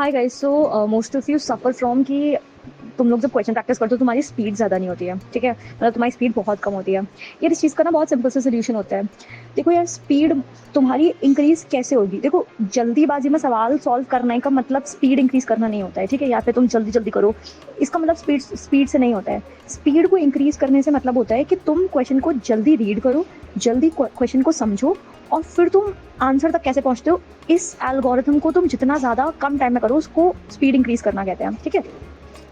Hi guys, so most of you suffer from कि तुम लोग जब क्वेश्चन प्रैक्टिस करते हो तुम्हारी स्पीड ज़्यादा नहीं होती है, ठीक है। मतलब तुम्हारी स्पीड बहुत कम होती है। यार इस चीज़ का ना बहुत सिंपल सा सोल्यूशन होता है। देखो यार, स्पीड तुम्हारी इंक्रीज कैसे होगी। देखो, जल्दीबाजी में सवाल सॉल्व करने का मतलब स्पीड इंक्रीज करना नहीं होता है, ठीक है। या फिर तुम जल्दी जल्दी करो, इसका मतलब स्पीड स्पीड से नहीं होता है। स्पीड को इंक्रीज करने से मतलब होता है कि तुम क्वेश्चन को जल्दी रीड करो, जल्दी क्वेश्चन को समझो, और फिर तुम आंसर तक कैसे पहुंचते हो। इस एल्गोरिथम को तुम जितना ज़्यादा कम टाइम में करो, उसको स्पीड इंक्रीज करना कहते हैं, ठीक है।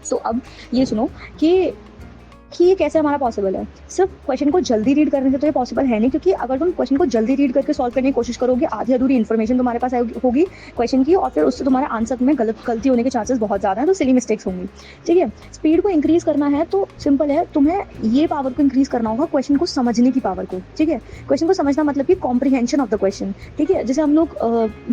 सो अब ये सुनो कि ये कैसे हमारा पॉसिबल है। सिर्फ क्वेश्चन को जल्दी रीड करने से तो ये पॉसिबल है नहीं, क्योंकि अगर तुम क्वेश्चन को जल्दी रीड करके सॉल्व करने की कोशिश करोगे, आधी अधूरी इन्फॉर्मेशन तुम्हारे पास होगी क्वेश्चन की, और फिर उससे तुम्हारे आंसर में गलती होने के चांसेस बहुत ज़्यादा हैं, तो सिली मिस्टेक्स होंगी, ठीक है। स्पीड को इंक्रीज करना है तो सिंपल है, तुम्हें ये पावर को इंक्रीज करना होगा, क्वेश्चन को समझने की पावर को, ठीक है। क्वेश्चन को समझना मतलब कि कॉम्प्रीहेंशन ऑफ द क्वेश्चन, ठीक है। जैसे हम लोग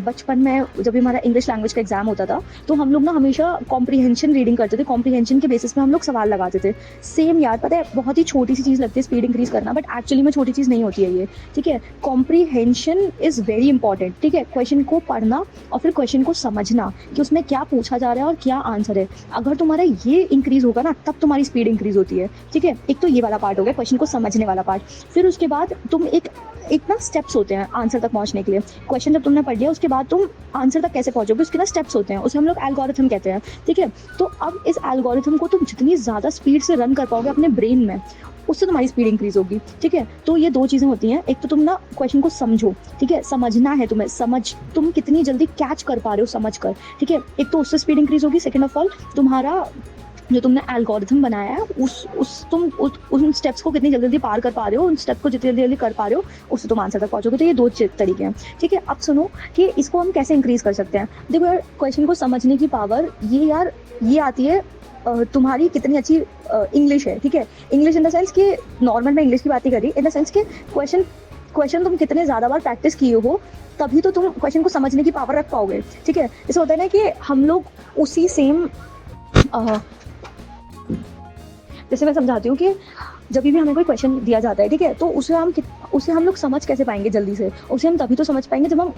बचपन में जब भी हमारा इंग्लिश लैंग्वेज का एग्जाम होता था, तो हम लोग ना हमेशा कॉम्प्रीहेंशन रीडिंग करते थे, कॉम्प्रीहेंशन के बेसिस पे हम लोग सवाल लगाते थे। सेम यार, पता है बहुत ही छोटी सी चीज़ लगती है स्पीड इंक्रीज करना, बट एक्चुअली में छोटी चीज़ नहीं होती है ये, ठीक है। कॉम्प्रीहेंशन इज़ वेरी इंपॉर्टेंट, ठीक है। क्वेश्चन को पढ़ना और फिर क्वेश्चन को समझना कि उसमें क्या पूछा जा रहा है और क्या आंसर है। अगर तुम्हारा ये इंक्रीज होगा ना, तब तुम्हारी स्पीड इंक्रीज होती है, ठीक है। एक तो ये वाला पार्ट हो गया, क्वेश्चन को समझने वाला पार्ट। फिर उसके बाद तुम एक ना स्टेप्स होते हैं आंसर तक पहुंचने के लिए। क्वेश्चन जब तुमने पढ़ लिया, उसके बाद तुम आंसर तक कैसे पहुंचोगे, उसके ना स्टेप्स होते हैं, उसे हम लोग एल्गोरिथम कहते हैं, ठीक है। तो अब इस एल्गोरिथम को तुम जितनी ज़्यादा स्पीड से रन कर पाओगे अपने ब्रेन में, उससे तुम्हारी स्पीड इंक्रीज होगी, ठीक है। तो ये दो चीज़ें होती हैं। एक तो तुम ना क्वेश्चन को समझो, ठीक है, समझना है तुम्हें, तुम कितनी जल्दी कैच कर पा रहे हो समझ कर, ठीक है। एक तो उससे स्पीड इंक्रीज होगी। सेकेंड ऑफ ऑल, तुम्हारा जो तुमने एल्गोरिथम बनाया है, उन स्टेप्स को कितनी जल्दी पार कर पा रहे हो, उन स्टेप को जितनी जल्दी कर पा रहे हो, उससे तुम आंसर तक पहुंचोगे। तो ये दो तरीके हैं, ठीक है। अब सुनो कि इसको हम कैसे इंक्रीज कर सकते हैं। देखो यार, क्वेश्चन को समझने की पावर ये आती है तुम्हारी कितनी अच्छी इंग्लिश है, ठीक है। इंग्लिश इन द सेंस कि नॉर्मल में इंग्लिश की बात ही करी, इन द सेंस कि क्वेश्चन तुम कितने ज़्यादा बार प्रैक्टिस किए हो, तभी तो तुम क्वेश्चन को समझने की पावर रख पाओगे, ठीक है। जैसे होता है ना कि हम लोग उसी सेम जैसे मैं समझाती हूँ कि जब भी हमें कोई क्वेश्चन दिया जाता है, ठीक है, तो उसे हम लोग समझ कैसे पाएंगे जल्दी से। उसे हम तभी तो समझ पाएंगे जब हम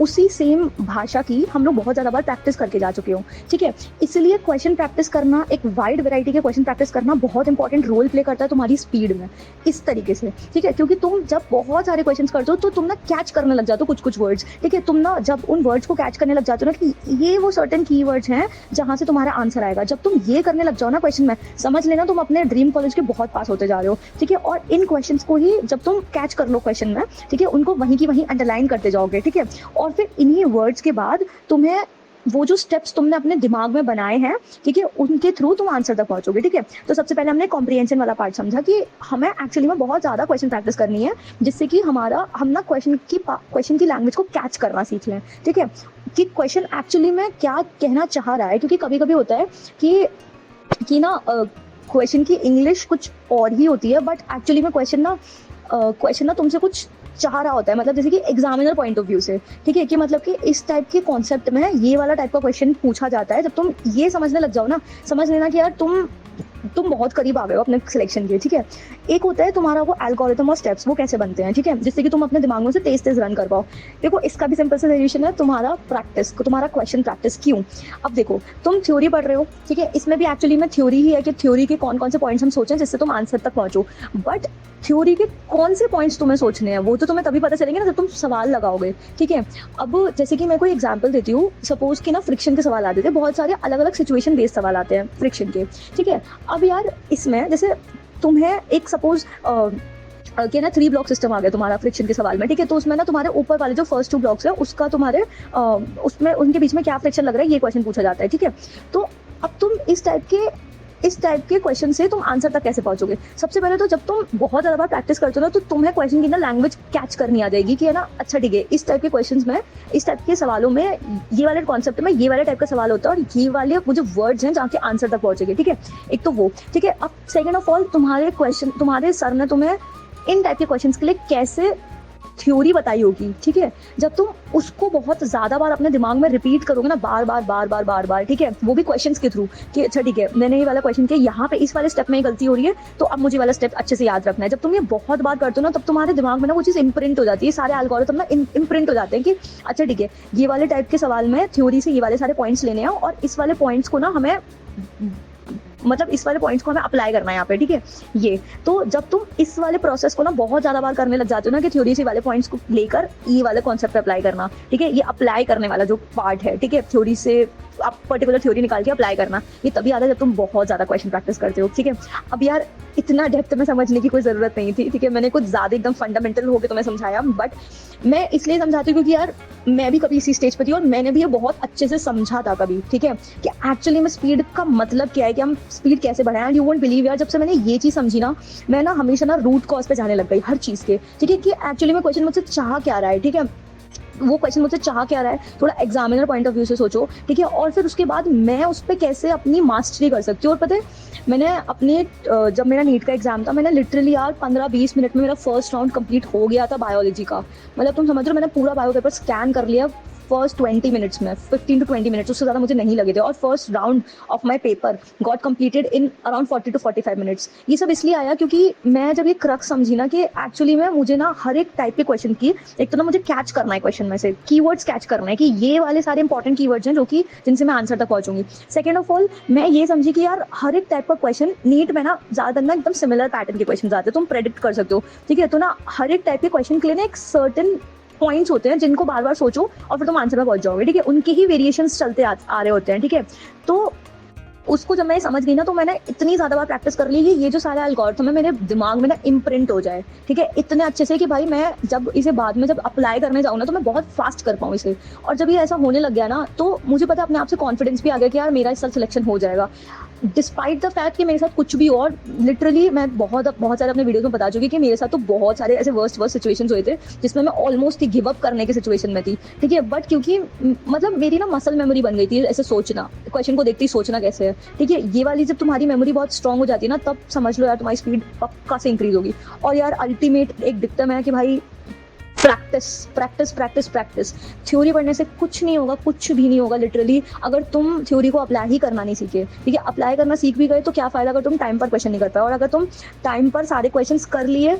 उसी सेम भाषा की हम लोग बहुत ज़्यादा बार प्रैक्टिस करके जा चुके हों, ठीक है। इसलिए क्वेश्चन प्रैक्टिस करना, एक वाइड वैरायटी के क्वेश्चन प्रैक्टिस करना बहुत इंपॉर्टेंट रोल प्ले करता है तुम्हारी स्पीड में, इस तरीके से, ठीक है। क्योंकि तुम जब बहुत सारे क्वेश्चन करते हो, तो तुम ना कैच करने लग जाते हो कुछ वर्ड्स, ठीक है। तुम ना जब उन वर्ड्स को कैच करने लग जाते हो ना कि ये वो सर्टेन की वर्ड्स हैं जहाँ से तुम्हारा आंसर आएगा, जब तुम ये करने लग जाओ ना क्वेश्चन में, समझ लेना तुम अपने ड्रीम कॉलेज के बहुत पास होते जा रहे हो, ठीक है। और इन क्वेश्चंस को ही जब तुम कैच कर लो क्वेश्चन में, ठीक है, उनको वहीं की वहीं अंडरलाइन करते जाओगे, ठीक है। और फिर इन्हीं वर्ड्स के बाद तुम्हें वो जो स्टेप्स तुमने अपने दिमाग में बनाए हैं, ठीक है, उनके थ्रू तुम आंसर तक पहुंचोगे, ठीक है। तो सबसे पहले हमने कॉम्प्रिहेंशन वाला पार्ट समझा कि हमें एक्चुअली में बहुत ज़्यादा क्वेश्चन प्रैक्टिस करनी है, जिससे कि हम ना क्वेश्चन की लैंग्वेज को कैच करना सीख लें, ठीक है, कि क्वेश्चन एक्चुअली में क्या कहना चाह रहा है। क्योंकि कभी कभी होता है कि ना क्वेश्चन की इंग्लिश कुछ और ही होती है, बट एक्चुअली में क्वेश्चन ना तुमसे कुछ चाह रहा होता है, मतलब जैसे कि एग्जामिनर पॉइंट ऑफ व्यू से, ठीक है, कि मतलब कि इस टाइप के कॉन्सेप्ट में ये वाला टाइप का क्वेश्चन पूछा जाता है। जब तुम ये समझने लग जाओ ना, समझ लेना कि यार तुम बहुत करीब आ गए हो अपने सिलेक्शन के, ठीक है। एक होता है तुम्हारा वो एल्गोरिथम और स्टेप्स, वो कैसे बनते हैं, ठीक है, जिससे कि तुम अपने दिमाग में से तेज रन कर पाओ। देखो, इसका भी सिंपल सा सॉल्यूशन है, तुम्हारा क्वेश्चन प्रैक्टिस। क्यों? अब देखो, तुम थ्योरी पढ़ रहे हो, ठीक है, इसमें भी एक्चुअली में थ्योरी ही है कि थ्योरी के कौन कौन से पॉइंट्स हम सोचें जिससे तुम आंसर तक पहुंचो। बट थ्योरी के कौन से पॉइंट्स तुम्हें सोचने हैं, वो तो तुम्हें तभी पता चलेंगे ना जब तुम सवाल लगाओगे, ठीक है। अब जैसे कि मैं कोई एग्जांपल देती हूँ, सपोज कि ना फ्रिक्शन के सवाल आते थे, बहुत सारे अलग अलग सिचुएशन बेस्ड सवाल आते हैं फ्रिक्शन के, ठीक है। अब यार इसमें जैसे तुम्हें एक सपोज कि ना 3 ब्लॉक सिस्टम आ गया तुम्हारा फ्रिक्शन के सवाल में, ठीक है। तो उसमें ना तुम्हारे ऊपर वाले जो फर्स्ट 2 ब्लॉक्स है, उसका तुम्हारे उसमें उनके बीच में क्या फ्रिक्शन लग रहा है, ये क्वेश्चन पूछा जाता है, ठीक है। तो अब तुम इस टाइप के क्वेश्चन से तुम आंसर तक कैसे पहुंचोगे। सबसे पहले तो जब तुम बहुत ज़्यादा क्प्रैक्टिस करते हो ना, तो तुम्हें क्वेश्चन की ना लैंग्वेज कैच करनी आ जाएगी कि है ना, अच्छा ठीक है, इस टाइप के क्वेश्चंस में, इस टाइप के सवालों में, ये वाले कॉन्सेप्ट में ये वाले टाइप का सवाल होता है, और ये वाले वो जो वर्ड्स हैं जहाँ के आंसर तक पहुंचेंगे, ठीक है। एक तो वो, ठीक है। अब सेकेंड ऑफ ऑल, तुम्हारे सर ने तुम्हें इन टाइप के क्वेश्चन के लिए थ्योरी बताई होगी, ठीक है, जब तुम उसको बहुत ज़्यादा बार अपने दिमाग में रिपीट करोगे ना, बार बार बार बार बार बार, ठीक है, वो भी क्वेश्चंस के थ्रू कि अच्छा ठीक है मैंने ये वाला क्वेश्चन किया, यहाँ पे इस वाले स्टेप में गलती हो रही है, तो अब मुझे वाला स्टेप अच्छे से याद रखना है। जब तुम ये बहुत बार करते हो ना, तब तुम्हारे दिमाग में ना वो चीज़ इम्प्रिंट हो जाती है, सारे एल्गोरिथम ना इम्प्रिंट हो जाते हैं कि अच्छा ठीक है ये वाले टाइप के सवाल में थ्योरी से ये वाले सारे पॉइंट्स लेने हैं और इस वाले पॉइंट्स को ना हमें मतलब इस वाले पॉइंट्स को हमें अप्लाई करना है यहाँ पे, ठीक है। ये तो जब तुम इस वाले प्रोसेस को ना बहुत ज़्यादा बार करने लग जाते हो ना कि थ्योरी से वाले पॉइंट्स को लेकर ये वाले कॉन्सेप्ट पे अप्लाई करना, ठीक है, ये अप्लाई करने वाला जो पार्ट है, ठीक है, थ्योरी से आप पर्टिकुलर थ्योरी निकाल के अप्लाई करना, ये तभी आता है जब तुम बहुत ज़्यादा क्वेश्चन प्रैक्टिस करते हो, ठीक है। अब यार इतना डेप्थ में समझने की कोई ज़रूरत नहीं थी, ठीक है, मैंने कुछ ज़्यादा एकदम फंडामेंटल होकर तुम्हें समझाया, बट मैं इसलिए समझाती हूँ क्योंकि यार मैं भी कभी इसी स्टेज पर थी और मैंने भी ये बहुत अच्छे से समझा था कभी, ठीक है, कि एक्चुअली में स्पीड का मतलब क्या है, कि हम स्पीड कैसे बढ़ाएं। एंड यू वोंट बिलीव यार, जब से मैंने ये चीज़ समझी ना, मैं ना हमेशा ना रूट कॉज पे जाने लग गई हर चीज़ के, ठीक है, कि एक्चुअली में क्वेश्चन मुझसे चाह क्या रहा है, ठीक है, वो क्वेश्चन मुझसे चाह क्या रहा है, थोड़ा एग्जामिनर पॉइंट ऑफ व्यू से सोचो, ठीक है, और फिर उसके बाद मैं उस पर कैसे अपनी मास्टरी कर सकती हूँ। और पता है मैंने अपने जब मेरा नीट का एग्जाम था, मैंने लिटरली यार 15-20 मिनट में मेरा फर्स्ट राउंड कंप्लीट हो गया था बायोलॉजी का। मतलब तुम समझ रहे हो, मैंने पूरा बायो पेपर स्कैन कर लिया फर्स्ट 20 मिनट्स में, 15 to 20 मिनट्स, उससे ज़्यादा मुझे नहीं लगे थे, और first round of my paper got completed in around 40 to 45 minutes. ये सब इसलिए आया क्योंकि मैं जब ये क्रक्स समझी ना कि एक्चुअली में मुझे ना हर एक टाइप के क्वेश्चन की, एक तो ना मुझे कैच करना है क्वेश्चन में से, कीवर्ड्स कैच करना है कि ये वाले सारे इंपॉर्टेंट कीवर्ड्स हैं जो कि जिनसे मैं आंसर तक पहुंचूंगी। सेकेंड ऑफ ऑल मैं ये समझी कि यार हर एक टाइप का क्वेश्चन नीट में ना ज़्यादातर ना एकदम सिमिलर पैटर्न के क्वेश्चन आते हैं, तुम प्रेडिक्ट कर सकते हो, ठीक है। तो ना हर एक टाइप के क्वेश्चन के लिए ना एक सर्टेन पॉइंट्स होते हैं जिनको बार बार सोचो और फिर तुम आंसर में पहुंच जाओगे, ठीक है, उनके ही वेरिएशंस चलते आ रहे होते हैं, ठीक है। तो उसको जब मैं समझ गई ना, तो मैंने इतनी ज़्यादा बार प्रैक्टिस कर ली कि ये जो सारा एल्गोरिथम है मेरे दिमाग में ना इम्प्रिंट हो जाए, ठीक है, इतने अच्छे से कि भाई मैं जब इसे बाद में जब अप्लाई करने जाऊँ ना, तो मैं बहुत फास्ट कर पाऊँ इसे। और जब ये ऐसा होने लग गया ना, तो मुझे पता अपने आप से कॉन्फिडेंस भी आ गया कि यार मेरा इस साल सिलेक्शन हो जाएगा, डिस्पाइट द फैक्ट कि मेरे साथ कुछ भी। और लिटरली मैं बहुत सारे अपने वीडियोस में बता चुकी कि मेरे साथ तो बहुत सारे ऐसे वर्स्ट सिचुएशंस हुए थे जिसमें मैं ऑलमोस्ट ही गिव अप करने की सिचुएशन में थी, ठीक है, बट क्योंकि मतलब मेरी ना मसल मेमोरी बन गई थी ऐसे सोचना, क्वेश्चन को देखते ही सोचना कैसे है, ठीक है, ये वाली जब तुम्हारी मेमोरी बहुत स्ट्रांग हो जाती है ना, तब समझ लो यार तुम्हारी स्पीड पक्का से इंक्रीज होगी। और यार अल्टीमेट एक डिक्टम है कि भाई practice practice practice practice. Theory पढ़ने से कुछ नहीं होगा, कुछ भी नहीं होगा लिटरली, अगर तुम थ्योरी को अप्लाई ही करना नहीं सीखे, ठीक है। अप्लाई करना सीख भी गए तो क्या फ़ायदा अगर तुम टाइम पर क्वेश्चन नहीं कर पाए। और अगर तुम टाइम पर सारे क्वेश्चंस कर लिए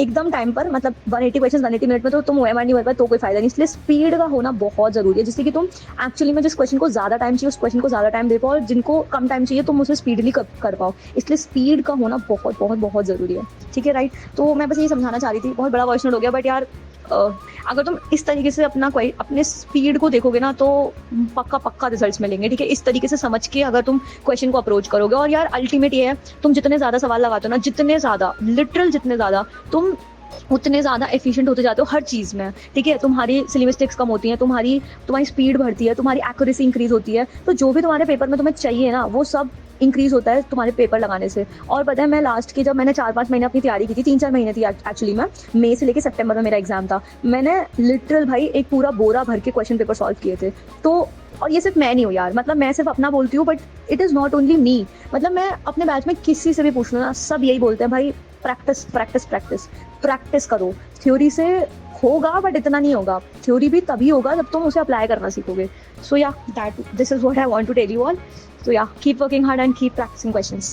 एकदम टाइम पर, मतलब 180 क्वेश्चन 180 मिनट में, तो तुम OMR नहीं भर पाए तो कोई फायदा नहीं। इसलिए स्पीड का होना बहुत ज़रूरी है, जिससे कि तुम एक्चुअली में जिस क्वेश्चन को ज़्यादा टाइम चाहिए उस क्वेश्चन को ज़्यादा टाइम दे पाओ, और जिनको कम टाइम चाहिए तुम उसे स्पीडली कर पाओ। इसलिए स्पीड का होना बहुत बहुत बहुत ज़रूरी है, ठीक है, राइट। तो मैं बस ये समझाना चाह रही थी, बहुत बड़ा वॉइस नोट हो गया, बट यार अगर तुम इस तरीके से अपने स्पीड को देखोगे ना, तो पक्का रिजल्ट्स मिलेंगे, ठीक है। इस तरीके से समझ के अगर तुम क्वेश्चन को अप्रोच करोगे, और यार अल्टीमेट ये है, तुम जितने ज़्यादा सवाल लगाते हो ना, जितने ज़्यादा लिटरल जितने ज़्यादा तुम उतने ज़्यादा एफिशिएंट होते जाते हो हर चीज़ में, ठीक है। तुम्हारी सिली मिस्टेक्स कम होती हैं, तुम्हारी स्पीड बढ़ती है, तुम्हारी एक्यूरेसी इंक्रीज होती है, तो जो भी तुम्हारे पेपर में तुम्हें चाहिए ना, वो सब इंक्रीज होता है तुम्हारे पेपर लगाने से। और पता है मैं लास्ट के जब मैंने 4-5 महीने अपनी तैयारी की थी, 3-4 महीने थी एक्चुअली में, मई से लेकर सितंबर में मेरा एग्जाम था, मैंने लिटरल भाई एक पूरा बोरा भर के क्वेश्चन पेपर सॉल्व किए थे। तो और ये सिर्फ मैं नहीं हूँ यार, मतलब मैं सिर्फ अपना बोलती हूँ, but it is not only me, मतलब मैं अपने बैच में किसी से भी पूछ लूँ ना, सब यही बोलते हैं भाई प्रैक्टिस प्रैक्टिस प्रैक्टिस प्रैक्टिस करो। थ्योरी से होगा बट इतना नहीं होगा, थ्योरी भी तभी होगा जब तुम उसे अप्लाई करना सीखोगे। So yeah this is what I want to tell you all. So yeah, keep working hard and keep practicing questions.